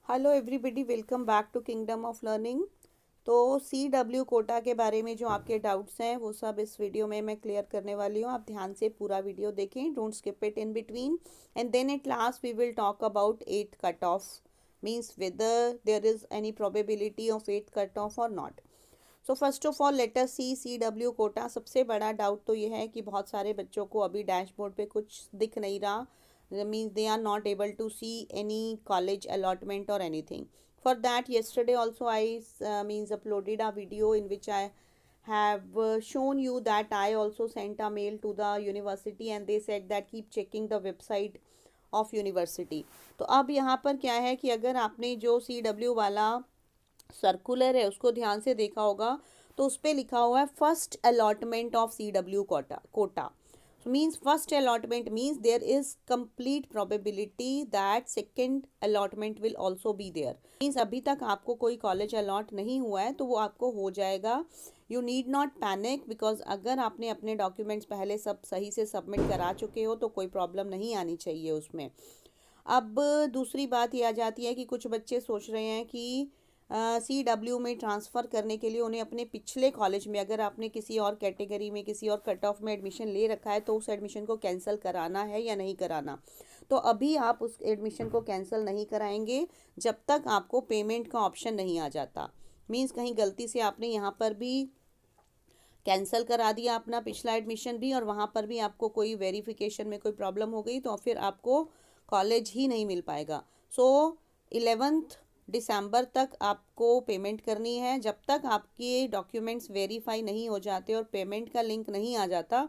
Hello everybody, welcome back to kingdom of learning. तो CW quota के बारे में जो आपके डाउट्स हैं वो सब इस वीडियो में मैं क्लियर करने वाली हूँ। आप ध्यान से पूरा वीडियो देखें, don't skip it in between. And then at last we will talk about 8th cut off, means whether there is any probability of 8th cut off और not. So first of all let us see CW quota. सबसे बड़ा doubt तो ये है कि बहुत सारे बच्चों को अभी डैशबोर्ड पे कुछ दिख नहीं रहा, means they are not able to see any college allotment or anything. For that, yesterday also I means uploaded a video in which I have shown you that I also sent a mail to the university and they said that keep checking the website of university. तो अब यहाँ पर क्या है कि अगर आपने जो CW वाला सर्कुलर है उसको ध्यान से देखा होगा तो उस पर लिखा हुआ है first allotment of CW quota. means first allotment means there is complete probability that second allotment will also be there. means अभी तक आपको कोई कॉलेज अलॉट नहीं हुआ है तो वो आपको हो जाएगा। You need not panic because अगर आपने अपने डॉक्यूमेंट्स पहले सब सही से सबमिट करा चुके हो तो कोई प्रॉब्लम नहीं आनी चाहिए उसमें। अब दूसरी बात ये आ जाती है कि कुछ बच्चे सोच रहे हैं कि CW में ट्रांसफ़र करने के लिए उन्हें अपने पिछले कॉलेज में, अगर आपने किसी और कैटेगरी में किसी और कट ऑफ में एडमिशन ले रखा है तो उस एडमिशन को कैंसिल कराना है या नहीं कराना। तो अभी आप उस एडमिशन को कैंसिल नहीं कराएंगे जब तक आपको पेमेंट का ऑप्शन नहीं आ जाता। मीन्स कहीं गलती से आपने यहाँ पर भी कैंसिल करा दिया अपना पिछला एडमिशन भी और वहाँ पर भी आपको कोई वेरिफिकेशन में कोई प्रॉब्लम हो गई तो फिर आपको कॉलेज ही नहीं मिल पाएगा। सो 11 दिसंबर तक आपको पेमेंट करनी है। जब तक आपके डॉक्यूमेंट्स वेरीफाई नहीं हो जाते और पेमेंट का लिंक नहीं आ जाता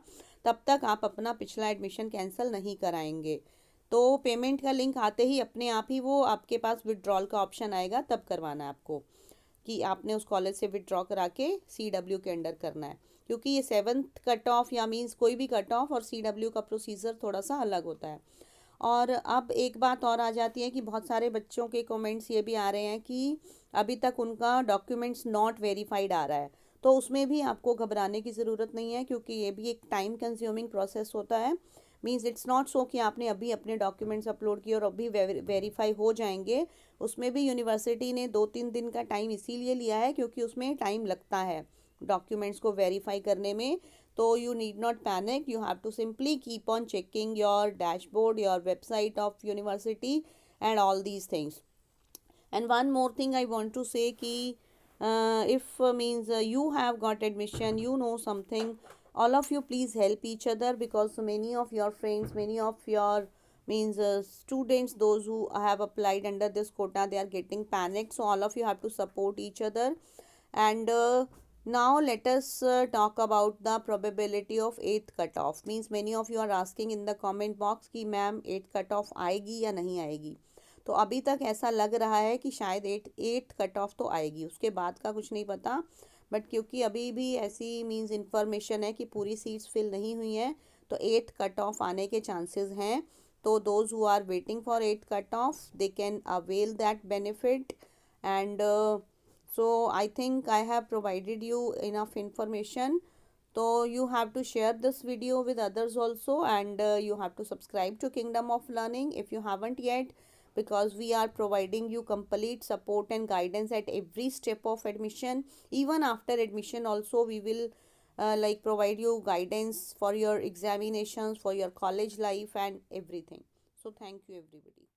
तब तक आप अपना पिछला एडमिशन कैंसिल नहीं कराएंगे। तो पेमेंट का लिंक आते ही अपने आप ही वो आपके पास विड्रॉल का ऑप्शन आएगा, तब करवाना है आपको कि आपने उस कॉलेज से विड्रॉ करा के CW के अंडर करना है। क्योंकि ये 7th कट ऑफ या मीन्स कोई भी कट ऑफ और CW का प्रोसीजर थोड़ा सा अलग होता है। और अब एक बात और आ जाती है कि बहुत सारे बच्चों के कमेंट्स ये भी आ रहे हैं कि अभी तक उनका डॉक्यूमेंट्स नॉट वेरीफाइड आ रहा है। तो उसमें भी आपको घबराने की ज़रूरत नहीं है क्योंकि ये भी एक टाइम कंज्यूमिंग प्रोसेस होता है। मीन्स इट्स नॉट सो कि आपने अभी अपने डॉक्यूमेंट्स अपलोड किए और अभी वेरीफाई हो जाएंगे। उसमें भी यूनिवर्सिटी ने 2-3 दिन का टाइम इसीलिए लिया है क्योंकि उसमें टाइम लगता है डॉक्यूमेंट्स को वेरीफाई करने में। तो you need not panic, you have to simply keep on checking your dashboard, your website of university and all these things. And one more thing I want to say ki if means you have got admission, you know something, all of you please help each other because many of your friends, many of your means students, those who have applied under this quota, they are getting panicked. So all of you have to support each other. And now let us talk about the probability of 8th cutoff. Means many of you are asking in the comment box कि ma'am 8th cutoff आएगी या नहीं आएगी। तो अभी तक ऐसा लग रहा है कि शायद 8th cutoff तो आएगी, उसके बाद का कुछ नहीं पता। बट क्योंकि अभी भी ऐसी मीन्स इन्फॉर्मेशन है कि पूरी सीट्स फिल नहीं हुई हैं तो 8th cutoff आने के चांसेस हैं। तो those who are waiting for 8th cutoff they can avail that benefit. And so I think I have provided you enough information. So you have to share this video with others also, and you have to subscribe to Kingdom of Learning if you haven't yet, because we are providing you complete support and guidance at every step of admission. Even after admission also we will like provide you guidance for your examinations, for your college life and everything. So thank you everybody.